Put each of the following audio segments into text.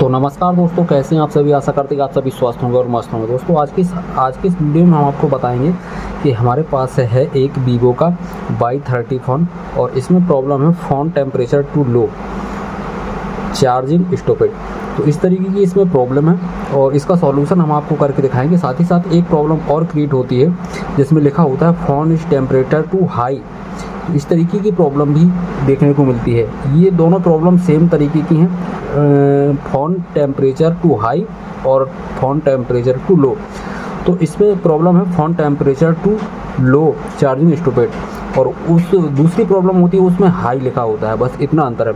तो नमस्कार दोस्तों, कैसे हैं आप सभी। आशा करते हैं कि आप सभी स्वस्थ होंगे और मस्त होंगे। दोस्तों आज की इस वीडियो में हम आपको बताएंगे कि हमारे पास है एक वीवो का Y30 फ़ोन और इसमें प्रॉब्लम है phone temperature too low, charging stoppage. तो इस तरीके की इसमें प्रॉब्लम है और इसका सॉल्यूशन हम आपको करके दिखाएंगे। साथ ही साथ एक प्रॉब्लम और क्रिएट होती है जिसमें लिखा होता है phone is temperature too high. इस तरीके की प्रॉब्लम भी देखने को मिलती है। ये दोनों प्रॉब्लम सेम तरीके की हैं, फ़ोन टेम्परेचर टू हाई और फ़ोन टेम्परेचर टू लो। तो इसमें प्रॉब्लम है phone temperature too low charging stoppage, और उस दूसरी प्रॉब्लम होती है उसमें हाई लिखा होता है। बस इतना अंतर है।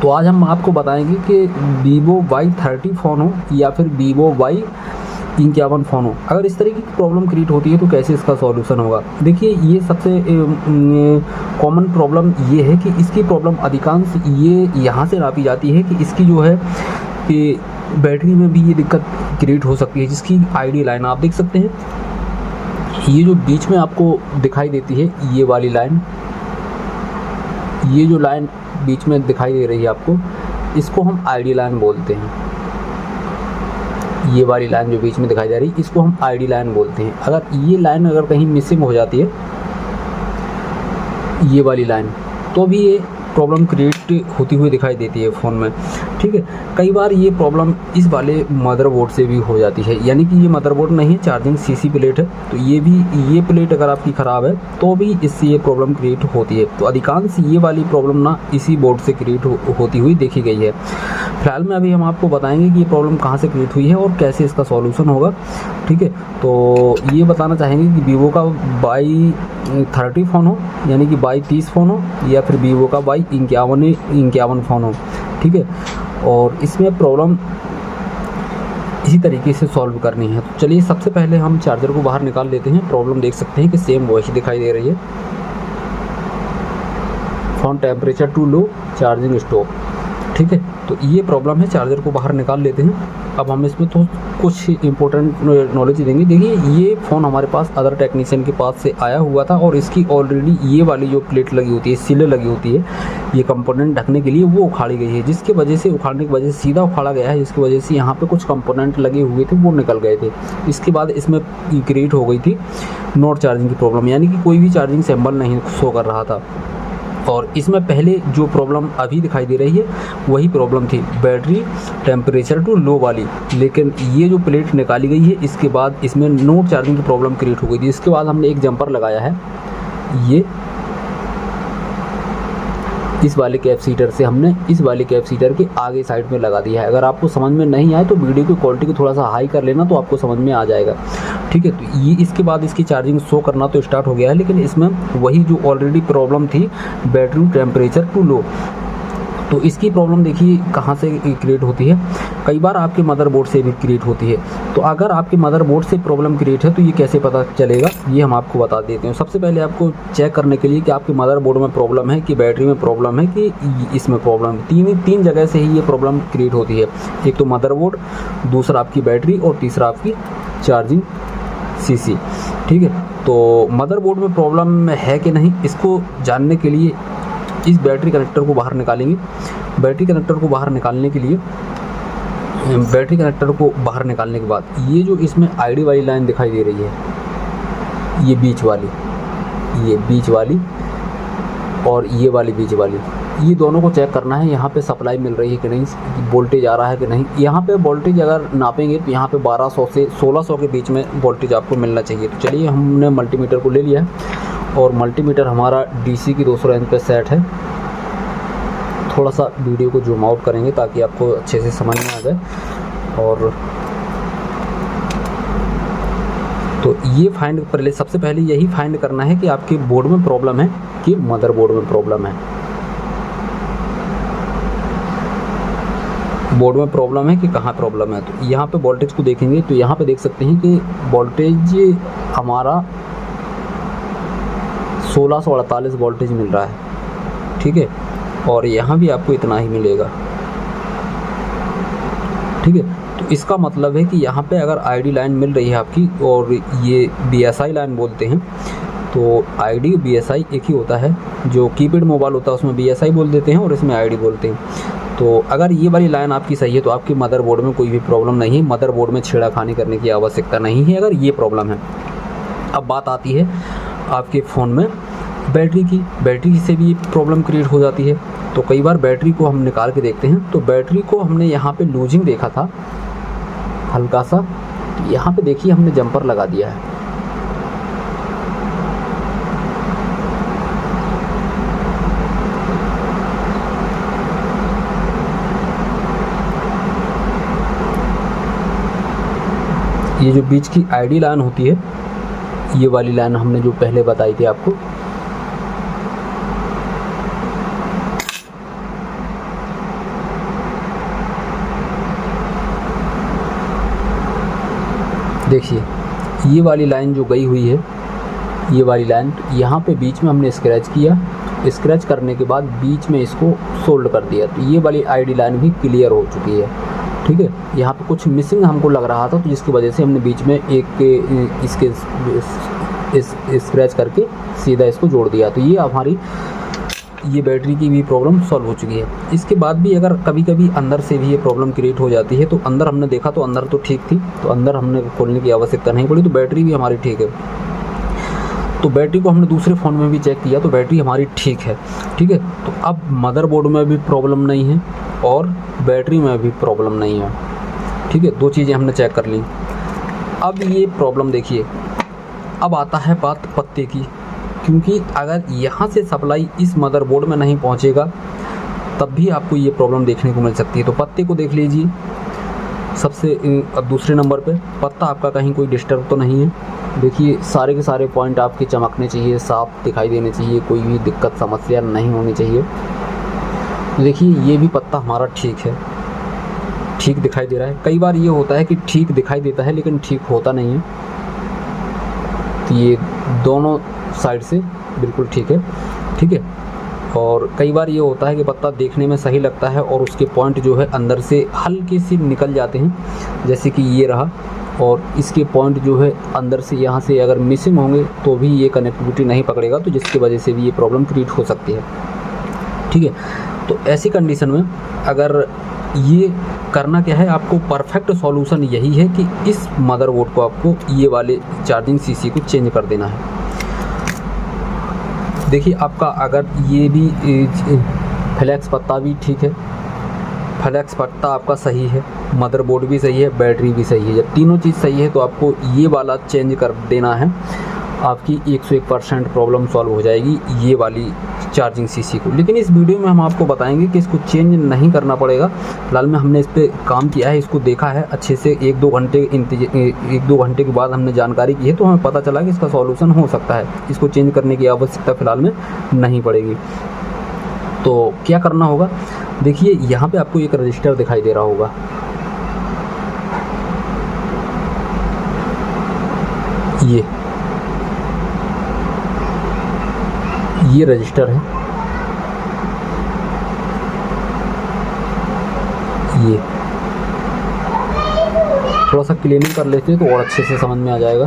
तो आज हम आपको बताएंगे कि वीवो Y30 फ़ोन हो या फिर वीवो Y51 फ़ोन हो, अगर इस तरीके की प्रॉब्लम क्रिएट होती है तो कैसे इसका सॉल्यूशन होगा। देखिए, ये सबसे कॉमन प्रॉब्लम ये है कि इसकी प्रॉब्लम अधिकांश ये यहाँ से नापी जाती है कि इसकी जो है कि बैटरी में भी ये दिक्कत क्रिएट हो सकती है, जिसकी आईडी लाइन आप देख सकते हैं। ये जो बीच में आपको दिखाई देती है ये वाली लाइन, ये जो लाइन बीच में दिखाई दे रही है आपको, इसको हम आईडी लाइन बोलते हैं। ये वाली लाइन जो बीच में दिखाई दे रही है इसको हम आईडी लाइन बोलते हैं। अगर ये लाइन अगर कहीं मिसिंग हो जाती है, ये वाली लाइन, तो भी ये प्रॉब्लम क्रिएट होती हुई दिखाई देती है फ़ोन में। ठीक है, कई बार ये प्रॉब्लम इस वाले मदरबोर्ड से भी हो जाती है, यानी कि ये मदरबोर्ड नहीं है, चार्जिंग सीसी प्लेट है। तो ये प्लेट अगर आपकी ख़राब है तो भी इससे ये प्रॉब्लम क्रिएट होती है। तो अधिकांश ये वाली प्रॉब्लम ना इसी बोर्ड से क्रिएट होती हुई देखी गई है। फिलहाल में अभी हम आपको बताएंगे कि ये प्रॉब्लम कहाँ से क्रिएट हुई है और कैसे इसका सॉल्यूशन होगा। ठीक है, तो ये बताना चाहेंगे कि वीवो का Y30 फ़ोन हो, यानी कि Y30 फ़ोन हो, या फिर वीवो का Y51 फ़ोन हो। ठीक है, और इसमें प्रॉब्लम इसी तरीके से सॉल्व करनी है। तो चलिए, सबसे पहले हम चार्जर को बाहर निकाल लेते हैं। प्रॉब्लम देख सकते हैं कि सेम वॉइस दिखाई दे रही है, phone temperature too low charging stop. ठीक है, तो ये प्रॉब्लम है। चार्जर को बाहर निकाल लेते हैं। अब हम इसमें तो कुछ इंपॉर्टेंट नॉलेज देंगे। देखिए, ये फ़ोन हमारे पास अदर टेक्नीशियन के पास से आया हुआ था और इसकी ऑलरेडी ये वाली जो प्लेट लगी होती है, सीलें लगी होती है, ये कंपोनेंट ढकने के लिए, वो उखाड़ी गई है। जिसकी वजह से, उखाड़ने की वजह से सीधा उखाड़ा गया है, जिसकी वजह से यहाँ पे कुछ कंपोनेंट लगे हुए थे वो निकल गए थे। इसके बाद इसमें क्रिएट हो गई थी नॉट चार्जिंग की प्रॉब्लम, यानी कि कोई भी चार्जिंग सिंबल नहीं शो कर रहा था। और इसमें पहले जो प्रॉब्लम अभी दिखाई दे रही है वही प्रॉब्लम थी, बैटरी टेम्परेचर टू लो वाली। लेकिन ये जो प्लेट निकाली गई है इसके बाद इसमें नोट चार्जिंग की प्रॉब्लम क्रिएट हो गई थी। इसके बाद हमने एक जंपर लगाया है, ये इस वाले कैपेसिटर से हमने इस वाले कैपेसिटर के आगे साइड में लगा दिया है। अगर आपको समझ में नहीं आए तो वीडियो की क्वालिटी को थोड़ा सा हाई कर लेना, तो आपको समझ में आ जाएगा। ठीक है, तो ये इसके बाद इसकी चार्जिंग शो करना तो स्टार्ट हो गया है, लेकिन इसमें वही जो ऑलरेडी प्रॉब्लम थी, बैटरी टेम्परेचर टू लो। तो इसकी प्रॉब्लम देखिए कहाँ से क्रिएट होती है, कई बार आपके मदरबोर्ड से भी क्रिएट होती है। तो अगर आपके मदरबोर्ड से प्रॉब्लम क्रिएट है तो ये कैसे पता चलेगा, ये हम आपको बता देते हैं। सबसे पहले आपको चेक करने के लिए कि आपके मदरबोर्ड में प्रॉब्लम है कि बैटरी में प्रॉब्लम है कि इसमें प्रॉब्लम, तीन जगह से ही ये प्रॉब्लम क्रिएट होती है। एक तो मदरबोर्ड, दूसरा आपकी बैटरी और तीसरा आपकी चार्जिंग सीसी। ठीक है, तो मदरबोर्ड में प्रॉब्लम है कि नहीं, इसको जानने के लिए इस बैटरी कनेक्टर को बाहर निकालेंगे। बैटरी कनेक्टर को बाहर निकालने के लिए, बैटरी कनेक्टर को बाहर निकालने के बाद ये जो इसमें आईडी वाली लाइन दिखाई दे रही है, ये बीच वाली और ये वाली बीच वाली, ये दोनों को चेक करना है। यहाँ पे सप्लाई मिल रही है कि नहीं, वोल्टेज आ रहा है कि नहीं। यहाँ पे वोल्टेज अगर नापेंगे तो यहाँ पे 1200 से 1600 के बीच में वोल्टेज आपको मिलना चाहिए। तो चलिए, हमने मल्टीमीटर को ले लिया है और मल्टीमीटर हमारा डीसी की 200 रेंज पे सेट है। थोड़ा सा वीडियो को जूम आउट करेंगे ताकि आपको अच्छे से समझ में आ जाए। और तो ये पहले सबसे पहले यही फाइंड करना है कि आपके बोर्ड में प्रॉब्लम है कि मदरबोर्ड में प्रॉब्लम है। बोर्ड में प्रॉब्लम है कि कहाँ प्रॉब्लम है। तो यहाँ पे वोल्टेज को देखेंगे तो यहाँ पे देख सकते हैं कि वोल्टेज हमारा 1648 वोल्टेज मिल रहा है। ठीक है, और यहाँ भी आपको इतना ही मिलेगा। ठीक है, तो इसका मतलब है कि यहाँ पे अगर आईडी लाइन मिल रही है आपकी, और ये BSI लाइन बोलते हैं, तो आईडी BSI एक ही होता है। जो कीपैड मोबाइल होता है उसमें BSI बोल देते हैं और इसमें आईडी बोलते हैं। तो अगर ये वाली लाइन आपकी सही है तो आपके मदरबोर्ड में कोई भी प्रॉब्लम नहीं है, मदरबोर्ड में छेड़खानी करने की आवश्यकता नहीं है अगर ये प्रॉब्लम है। अब बात आती है आपके फ़ोन में बैटरी से भी प्रॉब्लम क्रिएट हो जाती है। तो कई बार बैटरी को हम निकाल के देखते हैं, तो बैटरी को हमने यहाँ पे लूजिंग देखा था हल्का सा, यहाँ पे देखिए हमने जंपर लगा दिया है। ये जो बीच की आईडी लाइन होती है, ये वाली लाइन हमने जो पहले बताई थी आपको, देखिए ये वाली लाइन जो गई हुई है, ये वाली लाइन यहाँ पे बीच में हमने स्क्रैच किया, स्क्रैच करने के बाद बीच में इसको सोल्ड कर दिया, तो ये वाली आईडी लाइन भी क्लियर हो चुकी है। ठीक है, यहाँ पे कुछ मिसिंग हमको लग रहा था, तो जिसकी वजह से हमने बीच में इसके स्क्रैच करके सीधा इसको जोड़ दिया, तो ये हमारी ये बैटरी की भी प्रॉब्लम सॉल्व हो चुकी है। इसके बाद भी अगर कभी कभी अंदर से भी ये प्रॉब्लम क्रिएट हो जाती है, तो अंदर हमने देखा तो अंदर तो ठीक थी, तो अंदर हमने खोलने की आवश्यकता नहीं पड़ी, तो बैटरी भी हमारी ठीक है। तो बैटरी को हमने दूसरे फ़ोन में भी चेक किया तो बैटरी हमारी ठीक है। ठीक है, तो अब मदरबोर्ड में भी प्रॉब्लम नहीं है और बैटरी में भी प्रॉब्लम नहीं है। ठीक है, दो चीज़ें हमने चेक कर ली। अब ये प्रॉब्लम देखिए, अब आता है बात पत्ते की, क्योंकि अगर यहाँ से सप्लाई इस मदरबोर्ड में नहीं पहुँचेगा तब भी आपको ये प्रॉब्लम देखने को मिल सकती है। तो पत्ते को देख लीजिए, सबसे दूसरे नंबर पे पत्ता आपका कहीं कोई डिस्टर्ब तो नहीं है। देखिए सारे के सारे पॉइंट आपके चमकने चाहिए, साफ दिखाई देने चाहिए, कोई भी दिक्कत समस्या नहीं होनी चाहिए। देखिए ये भी पत्ता हमारा ठीक है, ठीक दिखाई दे रहा है। कई बार ये होता है कि ठीक दिखाई देता है लेकिन ठीक होता नहीं है, तो ये दोनों साइड से बिल्कुल ठीक है। ठीक है, और कई बार ये होता है कि पत्ता देखने में सही लगता है और उसके पॉइंट जो है अंदर से हल्के से निकल जाते हैं, जैसे कि ये रहा, और इसके पॉइंट जो है अंदर से यहाँ से अगर मिसिंग होंगे तो भी ये कनेक्टिविटी नहीं पकड़ेगा, तो जिसकी वजह से भी ये प्रॉब्लम क्रिएट हो सकती है। ठीक है, तो ऐसी कंडीशन में अगर ये करना क्या है, आपको परफेक्ट सॉल्यूशन यही है कि इस मदरबोर्ड को आपको ये वाले चार्जिंग सीसी को चेंज कर देना है। देखिए आपका अगर ये भी फ्लैक्स पत्ता भी ठीक है, फ्लैक्स पत्ता आपका सही है, मदरबोर्ड भी सही है, बैटरी भी सही है, जब तीनों चीज़ सही है तो आपको ये वाला चेंज कर देना है, आपकी 101% प्रॉब्लम सॉल्व हो जाएगी ये वाली चार्जिंग सीसी को। लेकिन इस वीडियो में हम आपको बताएंगे कि इसको चेंज नहीं करना पड़ेगा। फिलहाल में हमने इस पर काम किया है, इसको देखा है अच्छे से, 1-2 घंटे के बाद हमने जानकारी की है, तो हमें पता चला कि इसका सॉल्यूशन हो सकता है, इसको चेंज करने की आवश्यकता फ़िलहाल में नहीं पड़ेगी। तो क्या करना होगा, देखिए यहाँ पे आपको एक रजिस्टर दिखाई दे रहा होगा, ये रजिस्टर है, ये थोड़ा सा क्लीनिंग कर लेते हैं तो और अच्छे से समझ में आ जाएगा।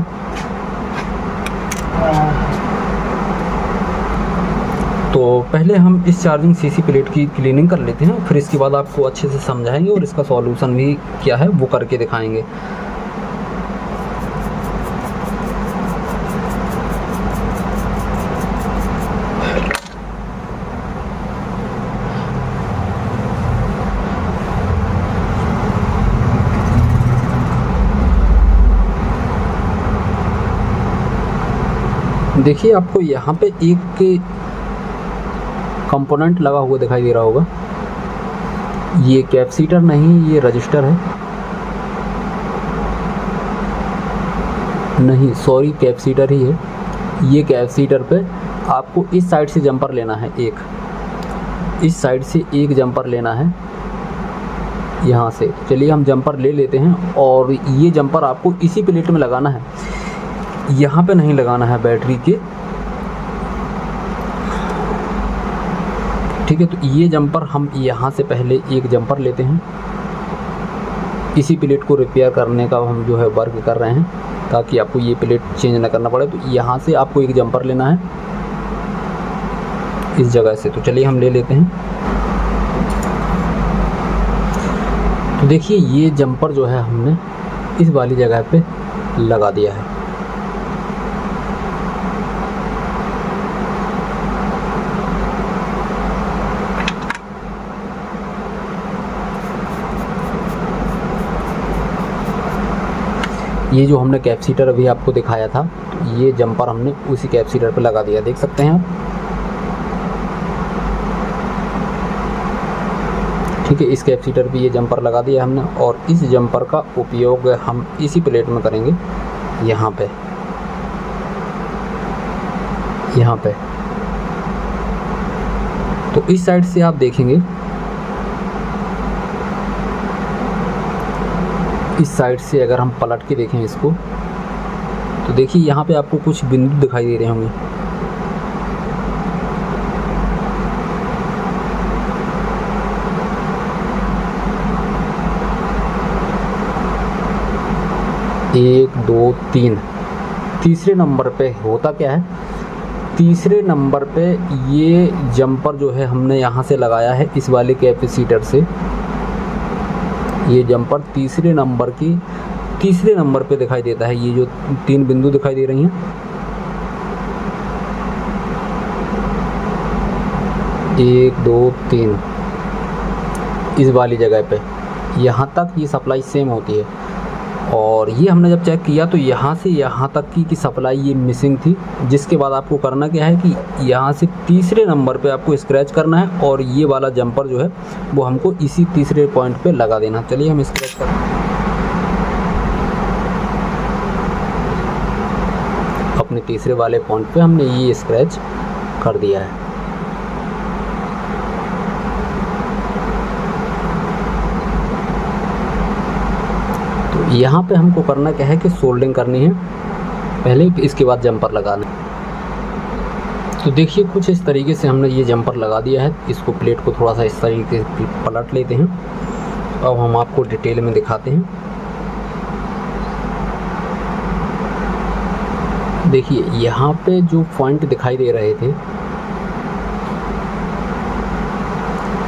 तो पहले हम इस चार्जिंग सीसी प्लेट की क्लीनिंग कर लेते हैं, फिर इसके बाद आपको अच्छे से समझाएंगे और इसका सॉल्यूशन भी क्या है वो करके दिखाएंगे। देखिए आपको यहाँ पे एक कंपोनेंट लगा हुआ दिखाई दे रहा होगा, ये कैपेसिटर नहीं, ये रजिस्टर है, नहीं सॉरी कैपेसिटर ही है। ये कैपेसिटर पे आपको इस साइड से जंपर लेना है, इस साइड से एक जंपर लेना है यहाँ से। चलिए हम जंपर ले लेते हैं, और ये जंपर आपको इसी प्लेट में लगाना है, यहाँ पे नहीं लगाना है बैटरी के। ठीक है, तो ये जंपर हम यहाँ से पहले एक जंपर लेते हैं, इसी प्लेट को रिपेयर करने का हम जो है वर्क कर रहे हैं, ताकि आपको ये प्लेट चेंज ना करना पड़े। तो यहाँ से आपको एक जंपर लेना है इस जगह से, तो चलिए हम ले लेते हैं। तो देखिए ये जंपर जो है हमने इस वाली जगह पे लगा दिया है। ये जो हमने कैपेसिटर अभी आपको दिखाया था, ये जंपर हमने उसी कैपेसिटर पे लगा दिया, देख सकते हैं आप। ठीक है, इस कैपेसिटर पे ये जंपर लगा दिया हमने और इस जंपर का उपयोग हम इसी प्लेट में करेंगे, यहाँ पे तो इस साइड से आप देखेंगे, इस साइड से अगर हम पलट के देखें इसको, तो देखिए यहाँ पे आपको कुछ बिंदु दिखाई दे रहे होंगे। एक दो तीन, तीसरे नंबर पे होता क्या है, तीसरे नंबर पे ये जंपर जो है हमने यहाँ से लगाया है इस वाले कैपेसिटर से। ये जंपर तीसरे नंबर पे दिखाई देता है। ये जो 3 बिंदु दिखाई दे रही हैं, एक दो तीन, इस वाली जगह पे यहाँ तक ये सप्लाई सेम होती है। और ये हमने जब चेक किया तो यहाँ से यहाँ तक की सप्लाई ये मिसिंग थी। जिसके बाद आपको करना क्या है कि यहाँ से तीसरे नंबर पे आपको स्क्रैच करना है और ये वाला जंपर जो है वो हमको इसी तीसरे पॉइंट पे लगा देना। चलिए हम स्क्रैच करते हैं। अपने तीसरे वाले पॉइंट पे हमने ये स्क्रैच कर दिया है। यहाँ पे हमको करना क्या है कि सोल्डिंग करनी है पहले, इसके बाद जंपर लगाना। तो देखिए कुछ इस तरीके से हमने ये जंपर लगा दिया है। इसको प्लेट को थोड़ा सा इस तरीके से पलट लेते हैं। अब हम आपको डिटेल में दिखाते हैं। देखिए यहाँ पे जो पॉइंट दिखाई दे रहे थे,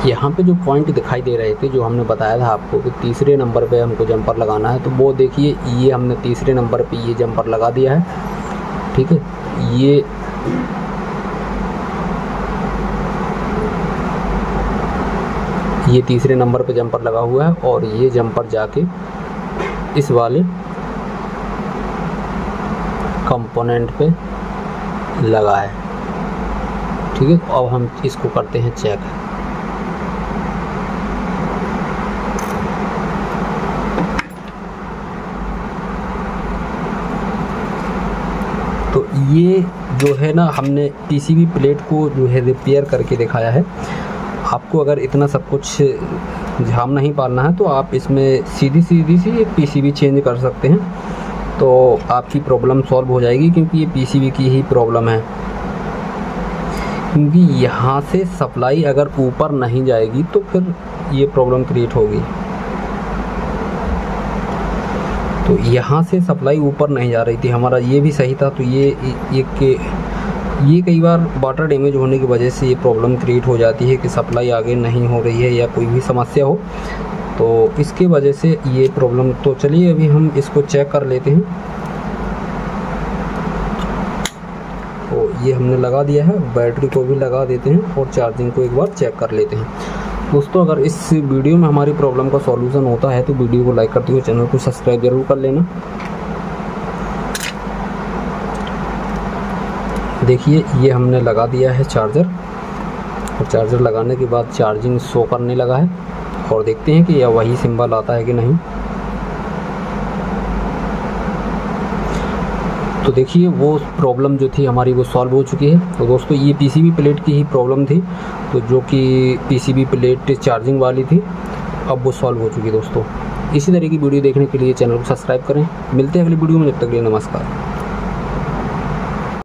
यहाँ पे जो पॉइंट दिखाई दे रहे थे जो हमने बताया था आपको कि तीसरे नंबर पे हमको जंपर लगाना है, तो वो देखिए ये हमने तीसरे नंबर पे ये जंपर लगा दिया है। ठीक है, ये तीसरे नंबर पे जंपर लगा हुआ है और ये जंपर जाके इस वाले कंपोनेंट पे लगा है। ठीक है, अब हम इसको करते हैं चेक। तो ये जो है ना, हमने पीसीबी प्लेट को जो है रिपेयर करके दिखाया है। आपको अगर इतना सब कुछ झाम नहीं पालना है तो आप इसमें सीधी सी एक पीसीबी चेंज कर सकते हैं, तो आपकी प्रॉब्लम सॉल्व हो जाएगी। क्योंकि ये पीसीबी की ही प्रॉब्लम है, क्योंकि यहाँ से सप्लाई अगर ऊपर नहीं जाएगी तो फिर ये प्रॉब्लम क्रिएट होगी। तो यहाँ से सप्लाई ऊपर नहीं जा रही थी, हमारा ये भी सही था। तो ये कई बार वाटर डैमेज होने की वजह से ये प्रॉब्लम क्रिएट हो जाती है कि सप्लाई आगे नहीं हो रही है या कोई भी समस्या हो, तो इसके वजह से ये प्रॉब्लम। तो चलिए अभी हम इसको चेक कर लेते हैं। तो ये हमने लगा दिया है, बैटरी को भी लगा देते हैं और चार्जिंग को एक बार चेक कर लेते हैं। दोस्तों अगर इस वीडियो में हमारी प्रॉब्लम का सॉल्यूशन होता है तो वीडियो को लाइक करते हुए चैनल को सब्सक्राइब जरूर कर लेना। देखिए ये हमने लगा दिया है चार्जर, और चार्जर लगाने के बाद चार्जिंग शो करने लगा है। और देखते हैं कि यह वही सिंबल आता है कि नहीं। तो देखिए वो प्रॉब्लम जो थी हमारी वो सॉल्व हो चुकी है। तो दोस्तों ये पीसीबी प्लेट की ही प्रॉब्लम थी, तो जो कि पीसीबी प्लेट चार्जिंग वाली थी, अब वो सॉल्व हो चुकी है। दोस्तों इसी तरह की वीडियो देखने के लिए चैनल को सब्सक्राइब करें। मिलते हैं अगली वीडियो में, जब तक के लिए नमस्कार।